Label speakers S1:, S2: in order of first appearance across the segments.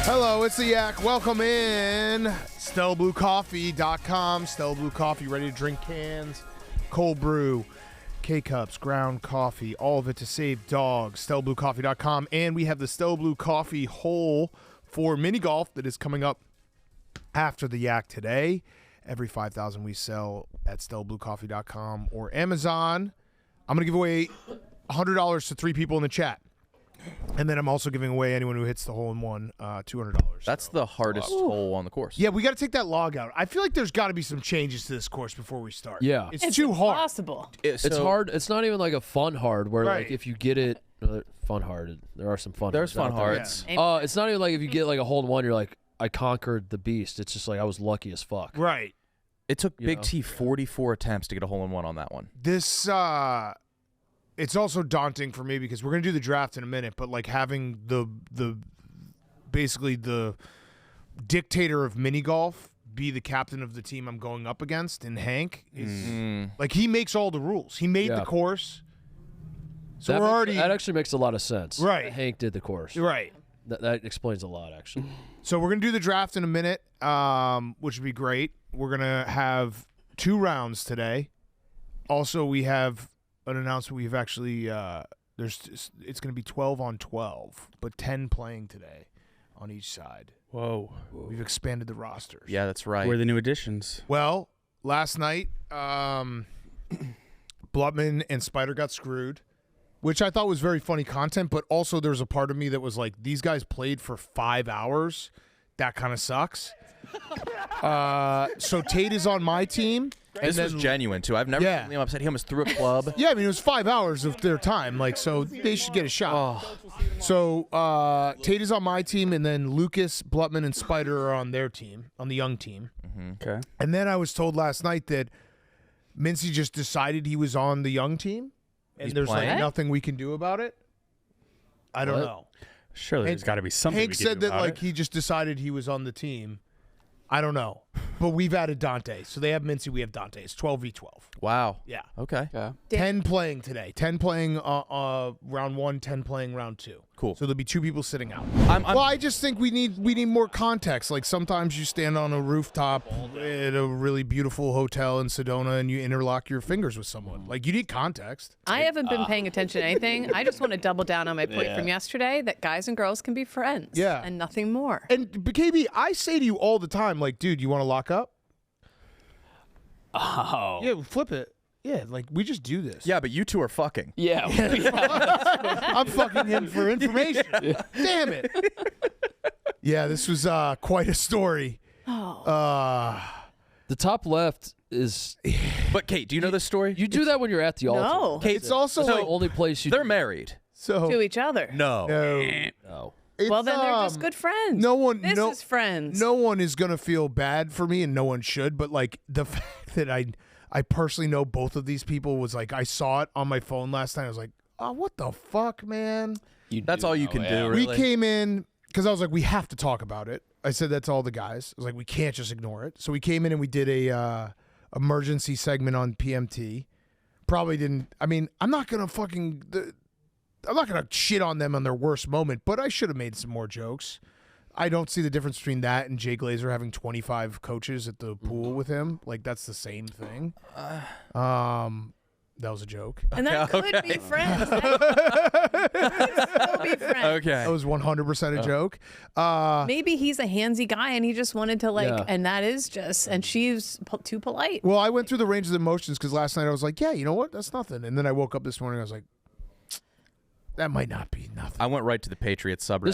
S1: Hello, it's the Yak. Welcome in. StellaBlueCoffee.com. Stella Blue Coffee, ready to drink cans, cold brew, K-Cups, ground coffee, all of it to save dogs. StellaBlueCoffee.com. And we have the Stella Blue Coffee hole for mini golf that is coming up after the Yak today. Every 5,000 we sell at StellaBlueCoffee.com or Amazon. I'm going to give away $100 to 3 people in the chat. And then I'm also giving away anyone who hits the hole-in-one $200.
S2: That's the hardest hole on the course.
S1: Yeah, we got to take that log out. I feel like there's got to be some changes to this course before we start.
S3: Yeah.
S1: It's too hard.
S4: Impossible.
S3: It's hard. It's not even like a fun hard where
S1: Right.
S3: like if you get it, fun hard. There are some fun.
S2: There's
S3: hards
S2: fun
S3: out there.
S2: hearts.
S4: Yeah.
S3: It's not even like if you get like a hole-in-one, you're like, I conquered the beast. It's just like I was lucky as fuck.
S1: Right.
S2: It took
S3: You
S2: Big
S3: know.
S2: T 44 attempts to get a hole-in-one on that one.
S1: This, it's also daunting for me because we're going to do the draft in a minute, but like having the basically the dictator of mini golf be the captain of the team I'm going up against in Hank is like he makes all the rules. He made the course. So
S3: that
S1: we're
S3: makes-
S1: already
S3: that actually makes a lot of sense.
S1: Right.
S3: Hank did the course.
S1: right.
S3: That explains a lot actually.
S1: So we're going to do the draft in a minute, which would be great. We're going to have 2 rounds today. Also, we have an announcement. We've actually it's going to be 12 on 12, but 10 playing today on each side.
S5: Whoa.
S1: We've expanded the rosters.
S2: Yeah, that's right.
S5: Where are the new additions?
S1: Well, last night, Blutman and Spider got screwed, which I thought was very funny content, but also there was a part of me that was like, these guys played for 5 hours. That kind of sucks. So Tate is on my team.
S2: This was genuine, too. I've never seen him upset. He almost threw a club.
S1: Yeah, I mean, it was 5 hours of their time, like, so they should get a shot. So Tate is on my team, and then Lucas, Blutman, and Spider are on their team, on the young team.
S5: Okay.
S1: And then I was told last night that Mincy just decided he was on the young team, and
S2: He's
S1: there's
S2: playing?
S1: like nothing we can do about it. I don't
S3: What?
S1: know.
S5: Surely there's got to be something
S1: Hank
S5: we can
S1: said
S5: do
S1: that
S5: about
S1: like
S5: it.
S1: he just decided he was on the team. I don't know. But we've added Dante. So they have Mincy, we have Dante. It's 12v12.
S2: Wow.
S1: Yeah.
S2: Okay.
S5: Yeah.
S1: 10 playing today. 10 playing round 1, 10 playing round 2.
S2: Cool.
S1: So there'll be 2 people sitting out.
S2: I'm-
S1: I just think we need more context. Like sometimes you stand on a rooftop at a really beautiful hotel in Sedona and you interlock your fingers with someone. Like you need context.
S4: I haven't been paying attention to anything. I just want to double down on my point from yesterday that guys and girls can be friends.
S1: Yeah.
S4: And nothing more.
S1: And KB, I say to you all the time, like, dude, you want to lock up?
S5: Oh.
S1: Yeah, flip it. Yeah, like we just do this.
S2: Yeah, but you two are fucking.
S5: Yeah.
S1: I'm fucking him for information. Damn it. Yeah, this was quite a story.
S3: The top left is
S2: But, Kate, do you know this story?
S3: you do that when you're at the altar.
S4: No.
S2: Kate,
S1: It's also
S3: That's
S1: like
S3: the only place you
S2: they're married.
S1: so.
S4: To each other.
S2: No.
S1: No.
S3: No.
S1: It's,
S4: Well, then they're just good friends.
S1: No one.
S4: This
S1: no,
S4: is friends.
S1: No one is gonna feel bad for me, and no one should. But like the fact that I personally know both of these people was like I saw it on my phone last night. I was like, oh, what the fuck, man?
S2: That's all you can do, really.
S1: We came in because I was like, we have to talk about it. I said that to all the guys. I was like, we can't just ignore it. So we came in and we did a emergency segment on PMT. Probably didn't. I mean, I'm not gonna shit on them on their worst moment, but I should have made some more jokes. I don't see the difference between that and Jay Glazer having 25 coaches at the pool with him. Like that's the same thing. That was a joke.
S4: And that could be friends. That could still be friends.
S2: Okay.
S1: That was 100% a joke.
S4: Maybe he's a handsy guy and he just wanted to like,
S3: Yeah.
S4: and that is just, and she's too polite.
S1: Well, I went through the range of emotions because last night I was like, yeah, you know what? That's nothing. And then I woke up this morning. I was like, that might not be nothing.
S2: I went right to the Patriots subreddit.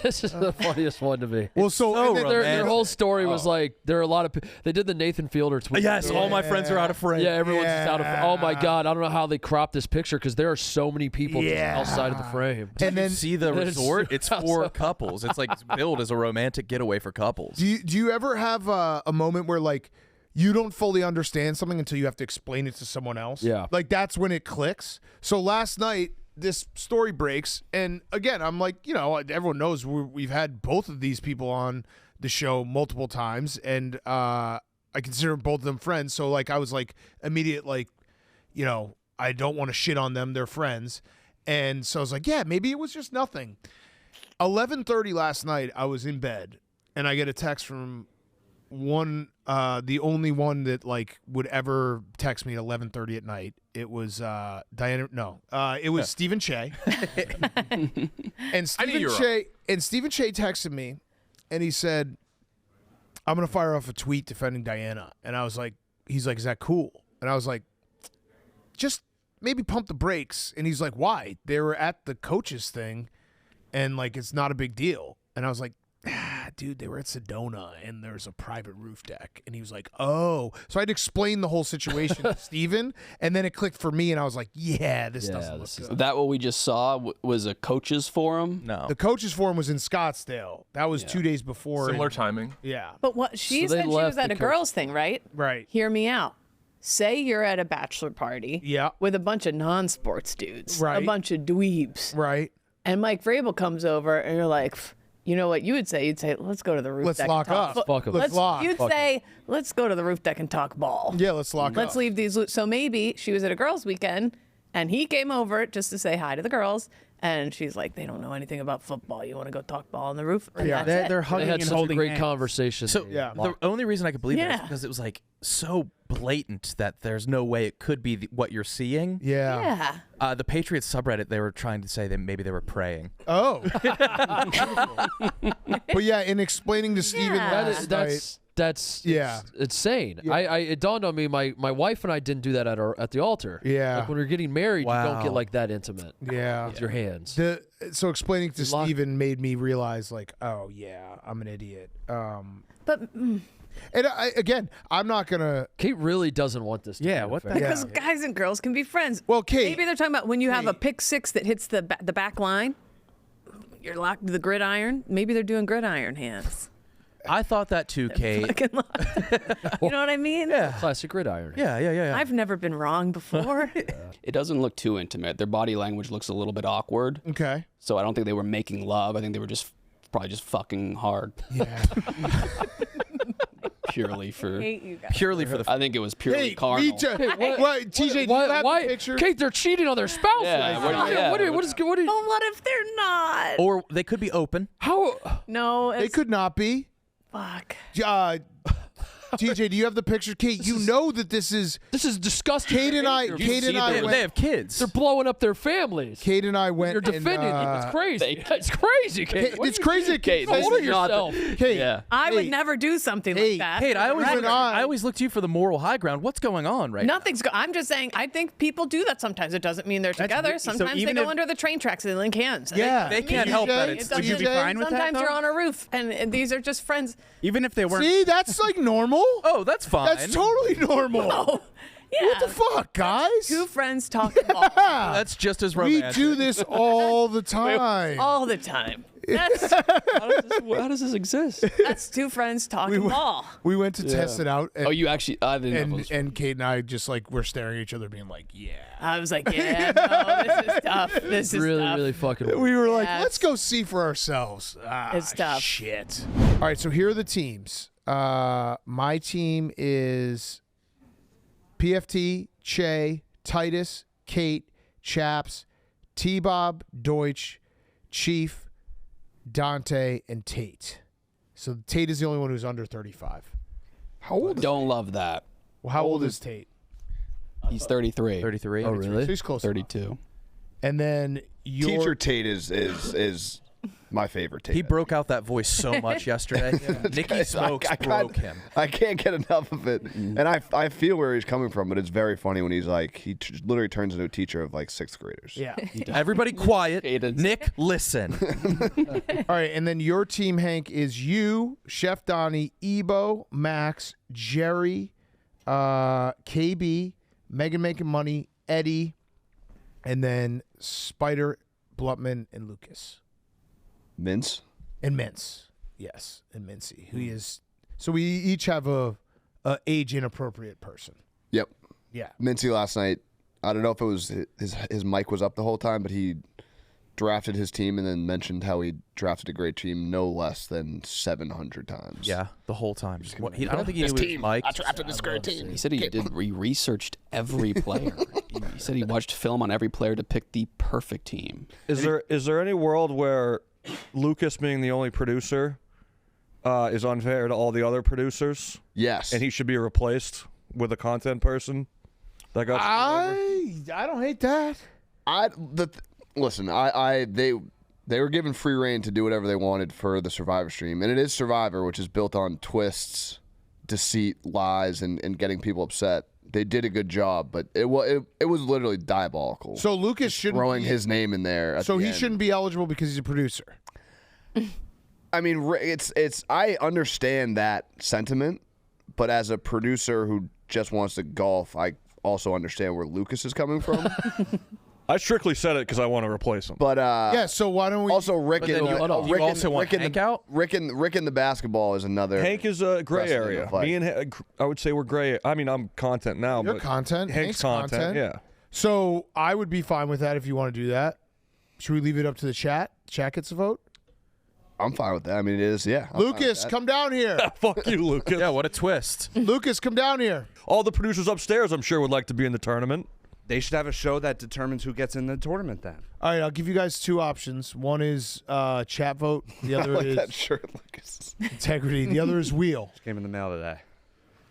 S3: This is the funniest one to me.
S1: Well, so and then-
S3: Their whole story was like there are a lot of they did the Nathan Fielder tweet.
S2: Yes, all my friends are out of frame.
S3: Yeah, everyone's just out of.
S1: Yeah.
S3: Oh my god, I don't know how they cropped this picture because there are so many people just
S1: Yeah.
S3: outside of the frame.
S1: and then
S2: See the
S3: Then it's-
S2: resort? It's for couples. It's like billed as a romantic getaway for couples.
S1: do you ever have a moment where like you don't fully understand something until you have to explain it to someone else?
S3: Yeah.
S1: Like that's when it clicks. So last night this story breaks, and again, I'm like, you know, everyone knows we've had both of these people on the show multiple times, and I consider both of them friends. So like, I was like immediate, like, you know, I don't want to shit on them; they're friends, and so I was like, yeah, maybe it was just nothing. 11:30 last night, I was in bed, and I get a text from the only one that like would ever text me at 11:30 at night. It was Diana. No, it was Stephen Che. And Stephen Che texted me, and he said, "I'm gonna fire off a tweet defending Diana." And I was like, "He's like, is that cool?" And I was like, "Just maybe pump the brakes." And he's like, "Why? They were at the coaches thing, and like it's not a big deal." And I was like, dude, they were at Sedona and there's a private roof deck. And he was like, oh. So I'd explain the whole situation to Steven, and then it clicked for me, and I was like, yeah, this doesn't look good.
S6: That what we just saw was a coaches forum?
S2: No.
S1: The coaches forum was in Scottsdale. That was 2 days before.
S7: Similar timing.
S1: Yeah.
S4: But what she said, she was at a girls' thing, right?
S1: Right.
S4: Hear me out. Say you're at a bachelor party with a bunch of non-sports dudes, a bunch of dweebs.
S1: Right.
S4: And Mike Vrabel comes over, and you're like, you know what you would say? You'd say, let's go to the roof
S1: Let's
S4: deck
S1: lock
S4: and talk.
S1: up.
S3: Fuck 'em.
S1: Let's lock.
S4: You'd say, let's go to the roof deck and talk ball.
S1: Yeah, let's lock up.
S4: Let's leave these. So maybe she was at a girls' weekend, and he came over just to say hi to the girls, and she's like, they don't know anything about football. You want to go talk ball on the roof? And that's it.
S5: They're
S3: They
S5: hugging
S3: had
S5: and
S3: such a
S5: holding
S3: great
S5: hands.
S3: conversation.
S2: So the only reason I could believe that is
S4: Yeah.
S2: because it was like so blatant that there's no way it could be what you're seeing.
S1: Yeah.
S4: Yeah.
S2: The Patriots subreddit, they were trying to say that maybe they were praying.
S1: Oh. But yeah, in explaining to Steven last night.
S3: That's
S1: Yeah.
S3: insane.
S1: Yeah.
S3: It dawned on me. My wife and I didn't do that at the altar.
S1: Yeah.
S3: Like when we were getting married, you don't
S2: Wow.
S3: get like that intimate.
S1: Yeah.
S3: With your hands.
S1: So explaining to
S3: Lock-
S1: Steven made me realize, like, oh yeah, I'm an idiot.
S4: But
S1: And again, I'm not gonna.
S3: Kate really doesn't want this. To
S5: Yeah,
S3: be
S5: what the
S3: fair.
S4: because guys and girls can be friends.
S1: Well, Kate.
S4: Maybe they're talking about when you have a pick six that hits the back line, you're locked to the gridiron. Maybe they're doing gridiron hands.
S2: I thought that too, Kate.
S4: Fucking locked. You know what I mean?
S2: Yeah.
S3: Classic gridiron.
S2: Yeah.
S4: I've never been wrong before.
S6: It doesn't look too intimate. Their body language looks a little bit awkward.
S1: Okay.
S6: So I don't think they were making love. I think they were just probably just fucking hard.
S1: Yeah.
S6: Purely for.
S4: hate you guys.
S2: Purely for the.
S6: I think it was purely
S1: Hey,
S6: carnal.
S1: what, TJ, do you have the picture?
S3: Kate, they're cheating on their spouses.
S6: Yeah,
S3: What is
S4: But what if they're not?
S2: Or they could be open.
S3: how?
S4: No,
S1: They
S4: it's
S1: could not be.
S4: fuck.
S1: TJ, do you have the picture? Kate, you know that this is.
S3: This is disgusting.
S1: Kate and I.
S3: They're-
S1: Kate and I
S2: They
S1: went.
S2: have kids.
S3: They're blowing up their families.
S1: Kate and I went.
S3: You're defending
S1: and,
S3: them. It's crazy. It's crazy, Kate.
S1: Kate,
S3: What
S1: it's
S3: are you
S1: crazy.
S3: doing?
S1: Kate,
S3: Hold
S1: this
S3: on
S1: is
S3: yourself.
S1: Kate,
S6: Yeah.
S4: I would
S1: Hey,
S4: never do something
S1: hey,
S4: like that.
S2: Kate, I always
S1: Even
S2: look,
S1: I-
S2: I always look to you for the moral high ground. What's going on right
S4: Nothing's. I'm just saying. I think people do that sometimes. It doesn't mean they're together.
S7: weird. So
S4: Sometimes they
S7: even
S4: go
S7: if-
S4: under the train tracks and they link hands.
S1: Yeah.
S2: They can't
S1: TJ,
S2: help that.
S4: It
S7: Would you be
S4: doesn't-
S7: fine with that,
S4: Sometimes you're
S7: though?
S4: on a roof, and these are just friends.
S7: Even if they weren't.
S1: See, that's like normal.
S2: Oh, that's fine.
S1: That's totally normal.
S4: Oh, yeah.
S1: What the fuck, guys?
S4: Two friends talking ball
S2: That's just as
S1: We
S2: romantic.
S1: do this all the time.
S4: all the time. That's,
S6: How does this exist?
S4: that's two friends talking ball.
S1: We went to test it out. And,
S6: Oh, you actually? I didn't know. It was,
S1: and Kate and I just like were staring at each other, being like, "Yeah."
S4: I was like, yeah, no, this is tough. This is
S3: Really,
S4: tough.
S3: really fucking weird.
S1: We were like,
S4: Yeah,
S1: "Let's
S4: it's-
S1: go see for ourselves."
S4: It's tough.
S1: Shit. All right, so here are the teams. My team is PFT, Che, Titus, Kate, Chaps, T-Bob, Deutsch, Chief, Dante, and Tate. So Tate is the only one who's under 35. How old?
S6: don't love that.
S1: Well, how old is Tate?
S6: He's 33.
S2: 33.
S3: Oh, really?
S1: So he's close.
S6: 32.
S1: And then your
S8: Teacher Tate is my favorite Tate.
S2: He broke out that voice so much yesterday. Nikki Smokes broke him.
S8: I can't get enough of it, and I feel where he's coming from, but it's very funny when he's like literally turns into a teacher of like 6th graders.
S1: Yeah.
S2: Everybody quiet.
S6: Cadence.
S2: Nick, listen.
S1: All right, and then your team, Hank, is you, Chef Donnie, Ebo, Max, Jerry, KB, Megan Making Money, Eddie, and then Spider, Blutman, and Lucas.
S8: Mince.
S1: And Mince. Yes, and Mincy, who is. So we each have a age inappropriate person.
S8: Yep.
S1: Yeah.
S8: Mincy last night. I don't know if it was his mic was up the whole time, but he drafted his team and then mentioned how he drafted a great team no less than 700 times.
S2: Yeah, the whole time. I don't think he knew it was Mike.
S6: He said he researched every player. He said he watched film on every player to pick the perfect team.
S9: Is there any world where
S7: Lucas being the only producer is unfair to all the other producers,
S8: Yes.
S7: and he should be replaced with a content person that got.
S1: I don't hate that.
S8: Listen, they were given free reign to do whatever they wanted for the Survivor stream, and it is Survivor, which is built on twists, deceit, lies, and getting people upset. They did a good job, but it was literally diabolical.
S1: So Lucas shouldn't
S8: throwing his name in there.
S1: So he shouldn't be eligible because he's a producer.
S8: I mean, it's. I understand that sentiment, but as a producer who just wants to golf, I also understand where Lucas is coming from.
S7: I strictly said it because I want to replace him.
S8: But
S1: yeah, so why don't we
S8: also Rick
S2: But then you also want Hank out?
S8: Rick and the basketball is another.
S7: Hank is a gray
S8: precedent
S7: area.
S8: of, like-
S7: Me and I would say we're gray. I mean, I'm content now,
S1: You're
S7: but
S1: content.
S7: Hank's content. Yeah.
S1: So I would be fine with that if you want to do that. Should we leave it up to the chat? Chat gets a vote.
S8: I'm fine with that. I mean, it is. Yeah. I'm fine with
S1: Lucas,
S8: that.
S1: come down here.
S7: Fuck you, Lucas.
S2: Yeah, what a twist.
S1: Lucas, come down here.
S7: All the producers upstairs, I'm sure, would like to be in the tournament.
S9: They should have a show that determines who gets in the tournament then.
S1: All right, I'll give you guys two options. One is chat vote. The other
S8: like
S1: is
S8: that shirt, Lucas.
S1: integrity. The other is wheel.
S9: Came in the mail today.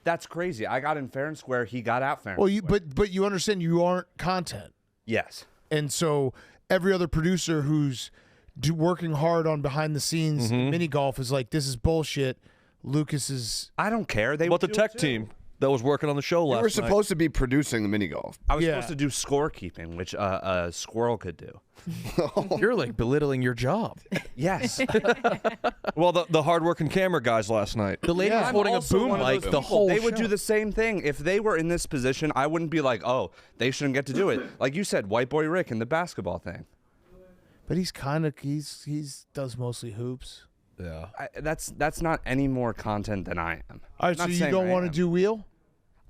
S9: That's crazy. I got in fair and square. He got out fair and
S1: Well,
S9: square.
S1: but you understand you aren't content,
S9: Yes.
S1: and so every other producer who's working hard on behind the scenes mini golf is like, this is bullshit. Lucas is.
S9: I don't care. They
S7: What the
S9: would do
S7: tech
S9: it too.
S7: team that was working on the show
S8: You
S7: last
S8: were
S7: night.
S8: supposed to be producing the mini golf.
S9: I was
S1: Yeah.
S9: supposed to do scorekeeping, which a squirrel could do.
S2: You're like belittling your job.
S9: Yes.
S7: Well, the hardworking camera guys last night.
S2: The lady was
S9: I'm
S2: holding a
S9: also
S2: boom
S9: one of
S2: mic
S9: those
S2: the
S9: people.
S2: whole
S9: They would
S2: show.
S9: do the same thing. If they were in this position, I wouldn't be like, oh, they shouldn't get to do it. Like you said, White Boy Rick in the basketball thing.
S1: But he's kind of he's does mostly hoops.
S2: Yeah.
S9: That's not any more content than I am.
S1: All right,
S9: Not
S1: so you
S9: saying
S1: don't
S9: I
S1: want to
S9: am.
S1: do wheel?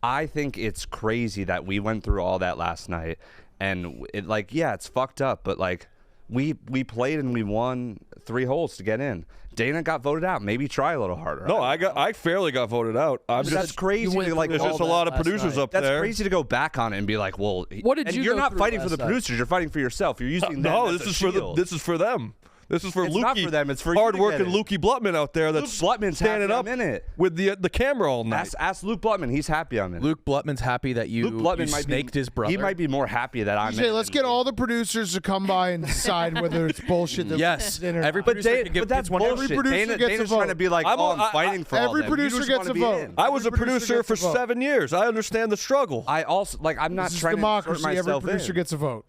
S9: I think it's crazy that we went through all that last night, and it like it's fucked up, but like we played and we won 3 holes to get in. Dana got voted out. Maybe try a little harder.
S7: No, I fairly got voted out. I'm
S9: But
S7: just
S9: that's crazy.
S3: went
S9: To, like
S7: there's
S3: all
S7: just a
S3: that
S7: lot of
S3: last
S7: producers
S3: night.
S7: up
S9: that's
S7: there.
S9: crazy to go back on it and be like, well,
S3: What did
S9: and
S3: you
S9: you're
S3: go
S9: not
S3: through
S9: fighting for
S3: last
S9: the
S3: night?
S9: producers. You're fighting for yourself. You're using them
S7: No,
S9: as
S7: this
S9: a
S7: is for
S9: shield.
S7: this is for them. This is for
S9: It's
S7: Lukey.
S9: not for them, it's for you to
S7: hard-working
S9: get it.
S7: Lukey Blutman out there that's
S9: Luke Blutman's
S7: standing
S9: happy
S7: up
S9: I'm in it.
S7: with the camera all night.
S9: Ask Luke Blutman. He's happy I'm in it.
S2: Luke Blutman's happy that you,
S9: Luke Blutman
S2: you
S9: might
S2: snaked
S9: be,
S2: his brother.
S9: He might be more happy that I'm in
S1: DJ,
S9: it
S1: let's
S9: than
S1: get
S9: me.
S1: all the producers to come by and decide whether it's bullshit. That
S2: Yes.
S1: Lucas did or
S2: Every
S1: not.
S2: producer can give
S9: But that's
S2: gets one.
S9: bullshit.
S1: Every producer
S9: Dana,
S1: gets a
S9: Dana's
S1: vote.
S9: trying to be like, I'm fighting for all
S1: every
S9: them. You
S1: producer
S9: just
S1: gets
S9: wanna
S1: a
S9: be
S1: vote.
S9: in.
S7: I was a
S1: Every producer
S7: producer
S1: gets
S7: for
S1: a vote.
S7: 7 years. I understand the struggle.
S9: I also like. I'm not
S1: This is
S9: trying to insert
S1: democracy. Every
S9: myself
S1: producer
S9: in.
S1: gets a vote.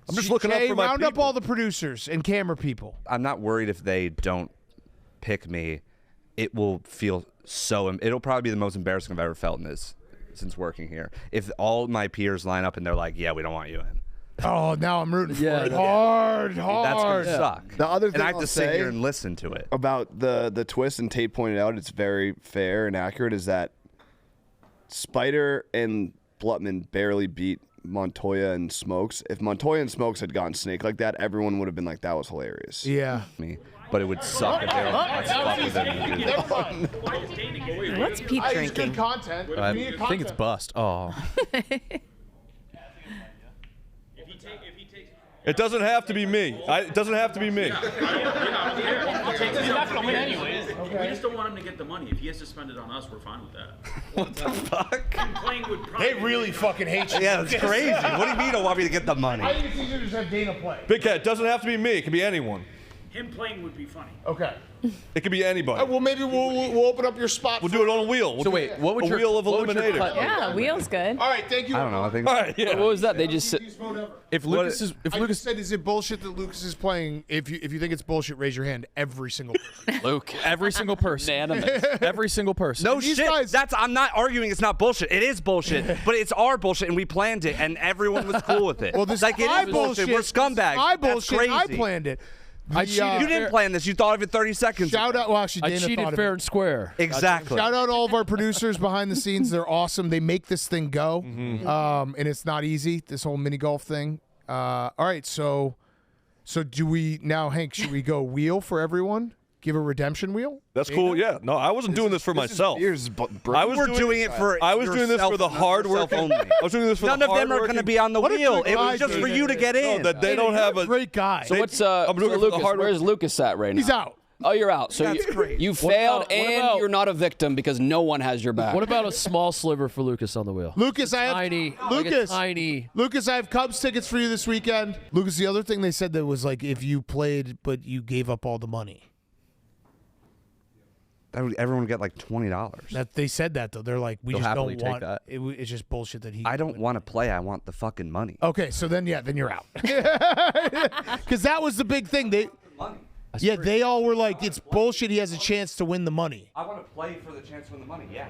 S7: I'm just looking
S1: Jay,
S7: out for my
S1: round up
S7: people.
S1: all the producers and camera people.
S9: I'm not worried if they don't pick me. It will feel so. It'll probably be the most embarrassing I've ever felt in this since working here. If all my peers line up and they're like, "Yeah, we don't want you in,"
S1: Oh, now I'm rooting
S3: Yeah,
S1: for it.
S3: yeah.
S1: Hard.
S9: that's gonna suck.
S8: The other thing
S9: and I have
S8: I'll
S9: to sit
S8: say
S9: here and listen to it.
S8: about the twist, and Tate pointed out it's very fair and accurate, is that Spider and Blutman barely beat Montoya and Smokes. If Montoya and Smokes had gotten snake like that, everyone would have been like, that was hilarious.
S1: Yeah.
S9: Me, but it would suck if they were let's fuck with them and do that.
S4: What's Pete drinking?
S1: content.
S2: I think it's bust. Oh.
S7: It doesn't have to be me. It doesn't have to be me.
S10: He's not going to win anyways. We just don't want him to get the money. If he has to spend it on us, we're fine with that.
S9: What the fuck?
S10: Him playing would probably
S1: They really fucking hate you.
S9: Yeah, that's crazy. What do you mean you don't want me to get the money?
S1: I think it's easier to just have Dana play.
S7: Big Cat, it doesn't have to be me. It could be anyone.
S10: Him playing would be funny.
S1: Okay.
S7: It could be anybody.
S1: Well, maybe we'll open up your spot.
S7: We'll do it on a wheel. We'll
S2: So
S7: do
S2: wait, what would
S7: a
S2: your
S7: wheel of
S2: what would your
S7: eliminator?
S2: cut-
S4: Yeah, wheel's good.
S1: All right, thank you.
S9: I don't know. I think
S7: All right, yeah.
S3: What was that? They just said.
S2: If Lucas is if
S1: I
S2: Lucas
S1: just said, is it bullshit that Lucas is playing? If you think it's bullshit, raise your hand. Every single person.
S2: Luke, every single person,
S3: Unanimous.
S2: every single person.
S9: no
S1: these
S9: shit.
S1: guys-
S9: I'm not arguing. It's not bullshit. It is bullshit, but it's our bullshit, and we planned it, and everyone was cool with it.
S1: Well, this
S9: like
S1: is
S9: it
S1: my
S9: is bullshit. We're scumbags.
S1: My
S9: That's
S1: bullshit.
S9: crazy.
S1: I planned it.
S2: I
S1: The,
S2: cheated.
S9: You didn't plan this. You thought of it 30 seconds.
S1: Shout
S9: ago.
S1: out. Well, actually,
S3: I
S1: Dana
S3: cheated
S1: thought of
S3: fair
S1: it.
S3: and square.
S9: Exactly.
S1: Shout out all of our producers behind the scenes. They're awesome. They make this thing go, and it's not easy. This whole mini golf thing. All right, so do we now, Hank? Should we go wheel for everyone? give a redemption wheel?
S7: That's cool. Yeah. No, I wasn't doing this for myself. I was
S9: doing it for.
S7: I was doing this for the hard work
S9: only.
S7: I was doing this for
S9: None
S7: the
S9: of them are going to be on the
S1: What a
S9: wheel.
S1: good
S9: It
S1: guy,
S9: was just for
S1: David.
S9: you to get in.
S7: No, that they don't have a
S1: Great guy.
S6: So what's
S7: I'm doing it for the
S6: Lucas?
S7: hard work.
S6: Where's Lucas at right now?
S1: He's out.
S6: Oh, you're out. So
S9: That's great.
S6: you
S3: What
S6: failed,
S3: about- what
S6: and
S3: about-
S6: you're not a victim because no one has your back.
S3: What about a small sliver for Lucas on the wheel?
S1: Lucas, I have
S3: Tiny.
S1: Lucas.
S3: Like a tiny.
S1: Lucas, I have Cubs tickets for you this weekend. Lucas, the other thing they said that was like if you played but you gave up all the money.
S9: Everyone would get like $20.
S1: That they said that though. They're like, we
S2: They'll
S1: just
S2: happily
S1: don't
S2: take
S1: want.
S2: that.
S1: It's just bullshit that he.
S9: I don't want to play. I want the fucking money.
S1: Okay, so then then you're out. Because that was the big thing. They all were like, it's bullshit. He has a chance to win the money.
S9: I want to play for the chance to win the money. Yeah.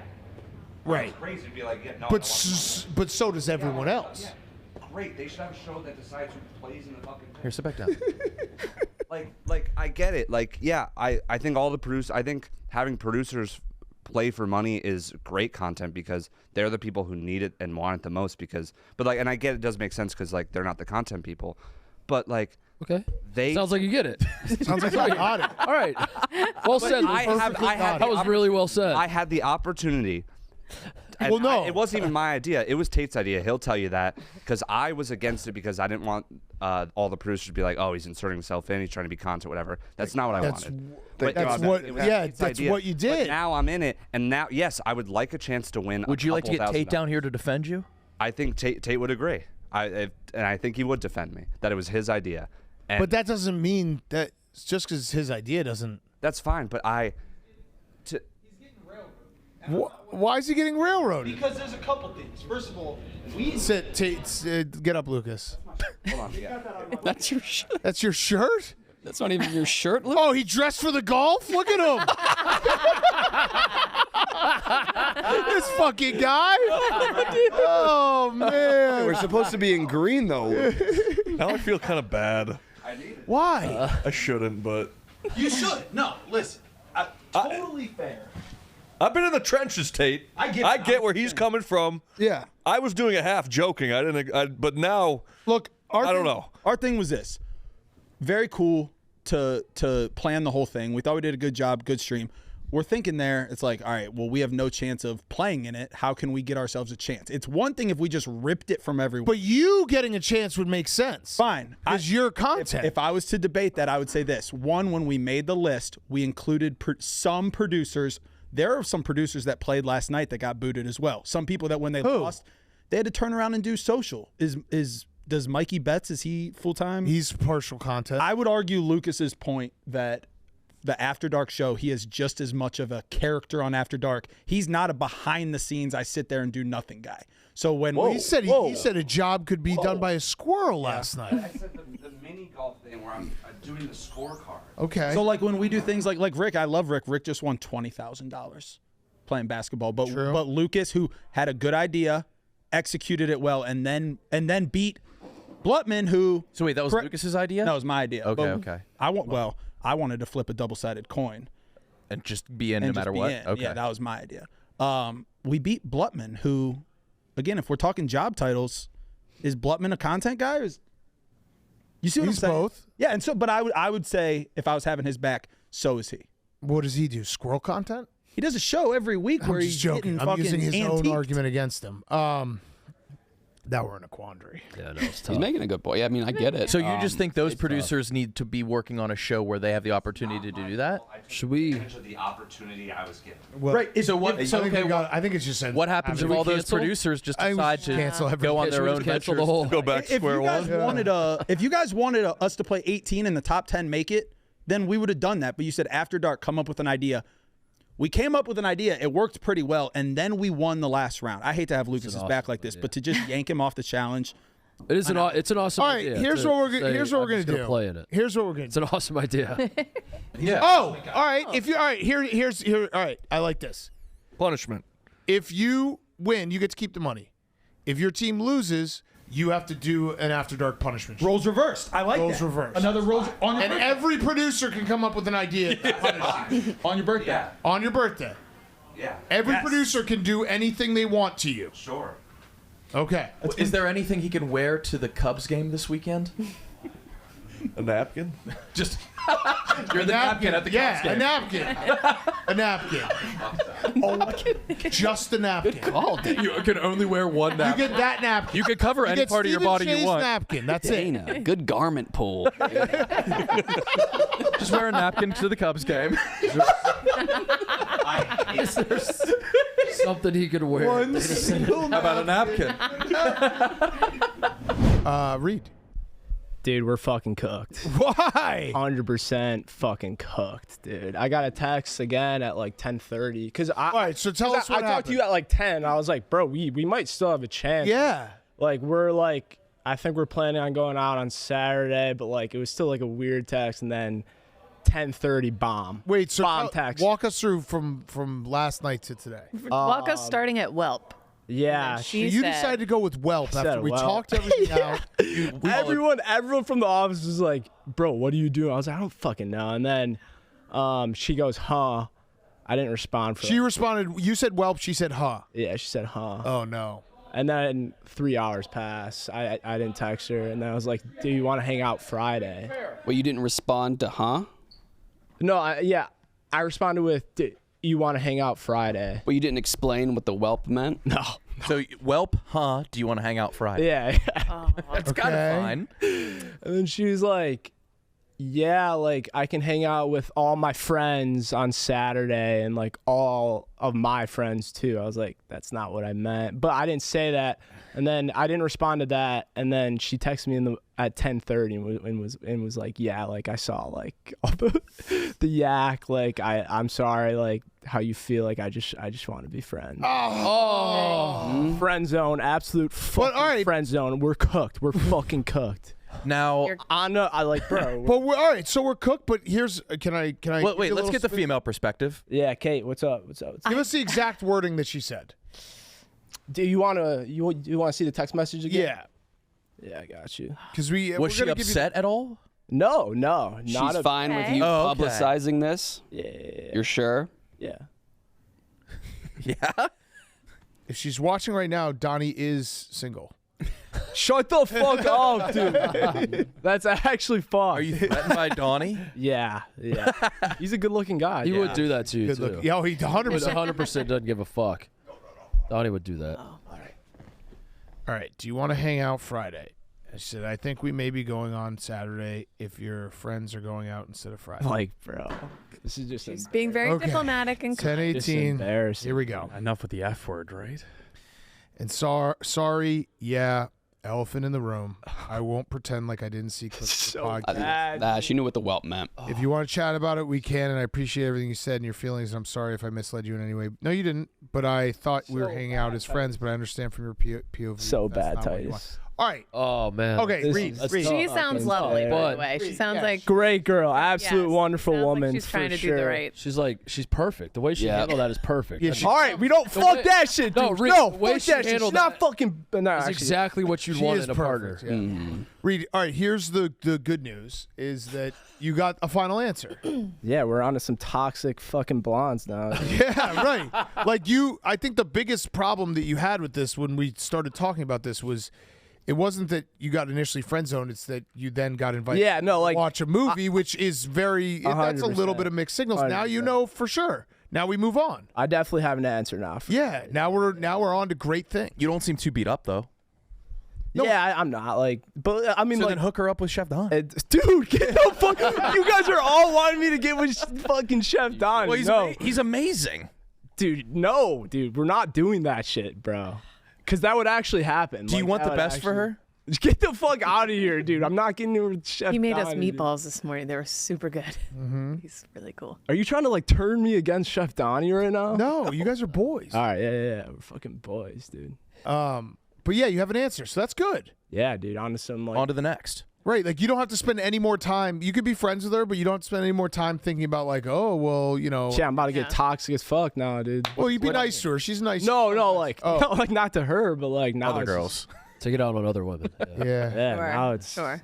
S1: Right.
S9: It's crazy to be like, yeah, no.
S1: But but so does everyone else.
S9: Yeah. Great. They should have a show that decides who plays in the fucking thing.
S2: Here, sit back down.
S9: Like I get it. Like, yeah, I think I think having producers play for money is great content because they're the people who need it and want it the most and I get it does make sense because like they're not the content people, but like
S3: Okay.
S9: they
S3: Sounds like you get it.
S1: Sounds like you got it.
S3: All right. Well said.
S9: I had
S3: that was really well said.
S9: I had the opportunity.
S1: Well, no.
S9: It wasn't even my idea. It was Tate's idea. He'll tell you that because I was against it because I didn't want all the producers to be like, oh, he's inserting himself in. He's trying to be content, whatever. That's not what I wanted. But
S1: That's
S9: it
S1: what.
S9: was
S1: Yeah,
S9: Tate's
S1: that's
S9: idea.
S1: what you
S9: But
S1: did.
S9: now I'm in it, and now, yes, I would like a chance to win.
S2: Would you like to get Tate
S9: $2,000.
S2: down here to defend you?
S9: I think Tate would agree. And I think he would defend me. That it was his idea. And
S1: But that doesn't mean that just because it's his idea doesn't.
S9: that's fine. But
S1: Why is he getting railroaded?
S11: Because there's a couple things. First of all, we
S1: Get up, Lucas.
S9: hold on. Yeah.
S6: That's your shirt.
S1: That's your shirt?
S6: That's not even your shirt, Luke.
S1: Oh, he dressed for the golf? Look at him. This fucking guy. Oh, man.
S8: We're supposed to be in green though.
S7: Now I feel kind of bad.
S1: Why?
S7: I shouldn't, but
S11: You should. No, listen. Totally fair.
S7: I've been in the trenches, Tate.
S11: I get it.
S7: get where he's coming from.
S1: Yeah.
S7: I was doing a half joking. I didn't. But now,
S12: Look,
S7: I don't know.
S12: Our thing was this. Very cool to plan the whole thing. We thought we did a good job, good stream. We're thinking there, it's like, all right, well, we have no chance of playing in it. How can we get ourselves a chance? It's one thing if we just ripped it from everyone.
S1: But you getting a chance would make sense.
S12: Fine.
S1: Because your content.
S12: If I was to debate that, I would say this. One, when we made the list, we included some producers. There are some producers that played last night that got booted as well. Some people that when they lost, they had to turn around and do social. Does Mikey Betts, is he full-time?
S1: He's partial content.
S12: I would argue Lucas's point that the After Dark show, he is just as much of a character on After Dark. He's not a behind-the-scenes, I sit there and do nothing guy. So when
S1: he said a job could be done by a squirrel last night.
S9: I said the mini golf thing where I'm doing the scorecard.
S1: Okay.
S12: So like when we do things like Rick, I love Rick. Rick just won $20,000 playing basketball. But Lucas, who had a good idea, executed it well, and then beat Blutman, who.
S2: So wait, that was Lucas's idea?
S12: No, it was my idea.
S2: Okay,
S12: But
S2: okay.
S12: I wanted to flip a double-sided coin.
S2: And just be in no matter what? Okay.
S12: Yeah, that was my idea. We beat Blutman, who, again, if we're talking job titles, is Blutman a content guy? Or you see what I'm saying?
S1: Both.
S12: Yeah, and so, but I would say if I was having his back, so is he.
S1: What does he do? Squirrel content?
S12: He does a show every week where
S1: I'm
S12: he's
S1: just joking.
S12: getting
S1: I'm
S12: fucking
S1: using his own
S12: antiqued.
S1: argument against him. That we're in a quandary.
S3: Yeah, no, it's tough.
S6: He's making a good point. Yeah, I mean, I get it.
S2: So you just think those producers need to be working on a show where they have the opportunity to do that?
S3: Should we?
S9: The opportunity I was given.
S1: Well,
S12: Right.
S2: So what? So okay,
S1: I think it's just
S2: what happens if all those producers just decide to go on their own
S3: cancel
S2: ventures?
S3: the whole.
S7: Go back
S12: If
S7: square
S12: you guys
S7: one.
S12: wanted if you guys wanted us to play 18 in the top 10, make it, then we would have done that. But you said After Dark, come up with an idea. We came up with an idea. It worked pretty well, and then we won the last round. I hate to have Lucas's back like this, but to just yank him off the challenge.
S3: It's an awesome
S1: All right,
S3: idea.
S1: here's what we're gonna do.
S3: Play in it.
S1: Here's what we're gonna
S3: It's an awesome idea.
S1: Oh, all right. If you all right, here's all right. I like this.
S7: Punishment.
S1: If you win, you get to keep the money. If your team loses, you have to do an After Dark punishment show.
S12: Roles reversed. I like
S1: Roles
S12: that.
S1: reversed.
S12: Another roles on your
S1: And
S12: birthday.
S1: every producer can come up with an idea to punish you.
S12: On your birthday.
S1: On your birthday.
S9: Yeah.
S1: Every
S12: Yes.
S1: producer can do anything they want to you.
S9: Sure.
S1: Okay.
S2: Is there anything he can wear to the Cubs game this weekend?
S7: A napkin?
S2: Just you're the napkin at the Cubs game.
S1: A napkin. A napkin. Oh, just a napkin.
S3: You can only wear one napkin.
S1: You get that napkin.
S3: You can cover any
S1: get
S3: part of your
S1: Stephen
S3: body
S1: Shay's
S3: you want.
S1: napkin. That's
S6: Dana,
S1: it.
S6: good garment pull.
S2: Just wear a napkin to the Cubs game.
S3: Is there something he could wear?
S1: One single
S2: How about a napkin?
S1: Reed.
S13: Dude, we're fucking cooked.
S1: Why?
S13: 100% fucking cooked, dude. I got a text again at like 10:30 because
S1: All right, so tell us what
S13: I talked to you at like 10. I was like, bro, we might still have a chance.
S1: Yeah.
S13: Like I think we're planning on going out on Saturday, but like it was still like a weird text, and then 10:30 bomb.
S1: Wait, so
S13: bomb text.
S1: walk us through from last night to today.
S4: Walk us starting at Whelp.
S13: Yeah,
S4: She
S1: You
S4: said-
S1: decided to go with Whelp
S13: said
S1: after we
S13: Whelp.
S1: talked everything out.
S13: Everyone from the office was like, bro, what are you doing? I was like, I don't fucking know. And then she goes, huh? I didn't respond for
S1: She
S13: that.
S1: responded. You said Whelp. She said, huh.
S13: Yeah, she said, huh.
S1: Oh no.
S13: And then 3 hours passed. I didn't text her. And then I was like, do you want to hang out Friday?
S6: Well, you didn't respond to huh?
S13: No, I responded with, do you want to hang out Friday?
S6: Well, you didn't explain what the whelp meant?
S13: No.
S2: So, Welp, huh? Do you want to hang out Friday?
S13: Yeah.
S2: That's kind of fine.
S13: And then she was like, yeah, like I can hang out with all my friends on Saturday and like all of my friends too. I was like, that's not what I meant. But I didn't say that. And then I didn't respond to that. And then she texted me at 10:30 and was like, yeah, like I saw like all the yak. Like I'm sorry, like how you feel. Like I just want to be friends. Friend zone, absolute fucking friend zone. We're cooked. We're fucking cooked.
S2: Now,
S13: I like, bro.
S1: But we're all right. So we're cooked. But here's can I?
S2: Wait. Let's get the female perspective.
S13: Yeah, Kate, what's up?
S1: Give us the exact wording that she said.
S13: Do you want to see the text message again?
S1: Yeah.
S13: Yeah, I got you.
S1: Because
S2: Was she upset at all?
S13: No, not
S6: She's
S13: a,
S6: fine with you publicizing this?
S13: Yeah.
S6: You're sure?
S13: Yeah.
S2: Yeah.
S1: If she's watching right now, Donnie is single.
S13: Shut the fuck up, dude. That's actually fucked.
S2: Are you threatened by Donnie?
S13: Yeah. He's a good-looking guy.
S3: He would do that to you
S1: Good
S3: too.
S1: look. Yo, he 100%.
S3: 100% doesn't give a fuck. Donnie would do that.
S1: All right. Do you want to hang out Friday? I said, I think we may be going on Saturday if your friends are going out instead of Friday.
S13: Like, bro, this is just
S4: She's being very diplomatic and kind.
S1: 10:18.
S13: embarrassing.
S1: Here we go.
S5: Enough with the F word, right?
S1: And sorry, yeah, elephant in the room. I won't pretend like I didn't see clips of the podcast.
S6: She knew what the whelp meant.
S1: If you want to chat about it, we can, and I appreciate everything you said and your feelings, and I'm sorry if I misled you in any way. No, you didn't, but I thought we were hanging out as friends, but I understand from your POV.
S13: So
S1: that's
S13: bad,
S1: not what you want.
S13: Titus.
S1: All right.
S3: Oh man.
S1: Okay,
S13: This
S1: Reed.
S13: is-
S1: Reed.
S4: She sounds lovely, by the way. She sounds like
S13: Great girl, absolute
S4: Yes,
S13: wonderful
S4: sounds like
S13: woman.
S4: she's trying
S13: for
S4: to do
S13: sure.
S4: the right.
S3: She's perfect. The way she handled that is perfect.
S1: Yeah,
S3: That's-
S13: All right, we don't fuck that shit, dude.
S3: No, Reed,
S13: no,
S3: the way
S13: fuck
S3: she
S13: that shit. She's
S3: handled
S13: not
S3: that
S13: fucking. No,
S3: That's
S13: actually,
S3: exactly what you'd
S1: She
S3: want
S1: is
S3: in a partner.
S1: perfect, yeah. Reed, all right, here's the good news is that you got a final answer.
S13: Yeah, we're on to some toxic fucking blondes now.
S1: Yeah, right. Like I think the biggest problem that you had with this when we started talking about this was it wasn't that you got initially friend zoned, it's that you then got invited to watch a movie, which is that's a little
S13: 100%.
S1: bit of mixed signals. Now you know for sure. Now we move on.
S13: I definitely have an answer now.
S1: Yeah, now we're on to great things.
S2: You don't seem too beat up though.
S13: Yeah, I'm not but I mean,
S2: So
S13: like,
S2: then hook her up with Chef Don.
S13: dude, get the fuck. You guys are all wanting me to get with fucking Chef Don.
S2: Well, he's amazing.
S13: Dude, no, dude, we're not doing that shit, bro. Because that would actually happen.
S2: Do you want the best for her?
S13: Get the fuck out of here, dude. I'm not getting with Chef
S4: he made
S13: Don,
S4: us
S13: dude.
S4: meatballs this morning. They were super good.
S1: Mm-hmm.
S4: He's really cool.
S13: Are you trying to like turn me against Chef Donnie right now?
S1: No, you guys are boys.
S13: All right, yeah. We're fucking boys, dude.
S1: But yeah, you have an answer, so that's good.
S13: Yeah, dude. On to some like.
S2: On to the next.
S1: Right, like you don't have to spend any more time. You could be friends with her, but you don't have to spend any more time thinking about like, oh, well, you know.
S13: Yeah, I'm about to get toxic as fuck now, dude.
S1: Well, you be nice to her. She's nice.
S13: No, like, no, like not to her, but like now
S2: Other
S13: it's
S2: girls.
S3: Take it out on other women.
S1: Yeah.
S13: Yeah,
S4: Sure.
S13: now it's
S4: Sure.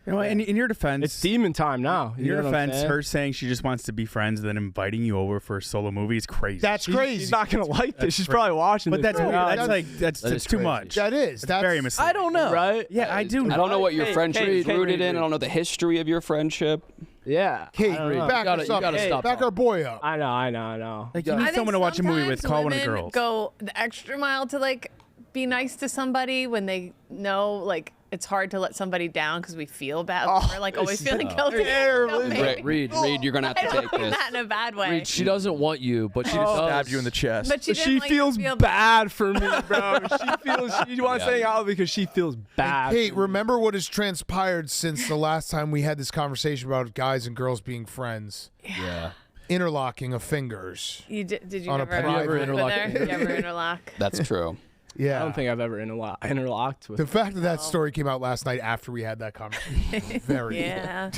S5: You know, in your defense,
S13: It's demon time now.
S5: in
S13: You
S5: your
S13: know what I'm
S5: defense,
S13: saying?
S5: her saying she just wants to be friends and then inviting you over for a solo movie is crazy.
S1: That's crazy.
S13: She's not gonna like this. She's probably watching
S5: But
S13: this.
S5: that's
S13: right
S5: weird.
S13: now.
S5: That's
S3: That is
S5: too
S3: crazy.
S5: much.
S1: That is. That's
S5: very misleading.
S2: I don't know.
S13: right?
S5: Yeah, I do.
S6: I don't know what your
S13: Kate,
S6: friendship
S13: Kate,
S6: is
S13: Kate,
S6: rooted
S13: Kate,
S6: in. I don't know the history of your friendship.
S13: Yeah.
S1: Kate,
S13: I don't know.
S1: back
S3: gotta-
S1: us
S3: you
S1: up.
S3: gotta stop
S1: Back
S3: talking.
S1: our boy up.
S13: I know.
S5: Like, you
S4: I
S5: need
S4: think
S5: someone to watch a movie with.
S4: sometimes
S5: Call one of the
S4: women
S5: girls.
S4: Go the extra mile to like be nice to somebody when they know like it's hard to let somebody down because we feel bad. We're like always feeling guilty.
S6: Reed, you're gonna have
S4: I
S6: to
S4: don't
S6: take
S4: mean
S6: this.
S4: that in a bad way.
S3: Reed, she doesn't want you, but she
S2: Just
S3: does.
S2: stabbed you in the chest.
S4: But she, didn't
S13: She
S4: like you
S13: feels
S4: to feel
S13: bad for me, bro. She wants to hang out because she feels bad.
S1: Kate, remember what has transpired since the last time we had this conversation about guys and girls being friends?
S3: Yeah.
S1: Interlocking of fingers.
S4: Did you
S1: On a
S4: ever
S1: private-
S4: have
S1: Have you
S3: ever
S4: there?
S3: interlocked-
S4: Did you ever interlock?
S6: That's true.
S1: Yeah.
S13: I don't think I've ever interlocked with
S1: The fact that story came out last night after we had that conversation. Very.
S4: Yeah.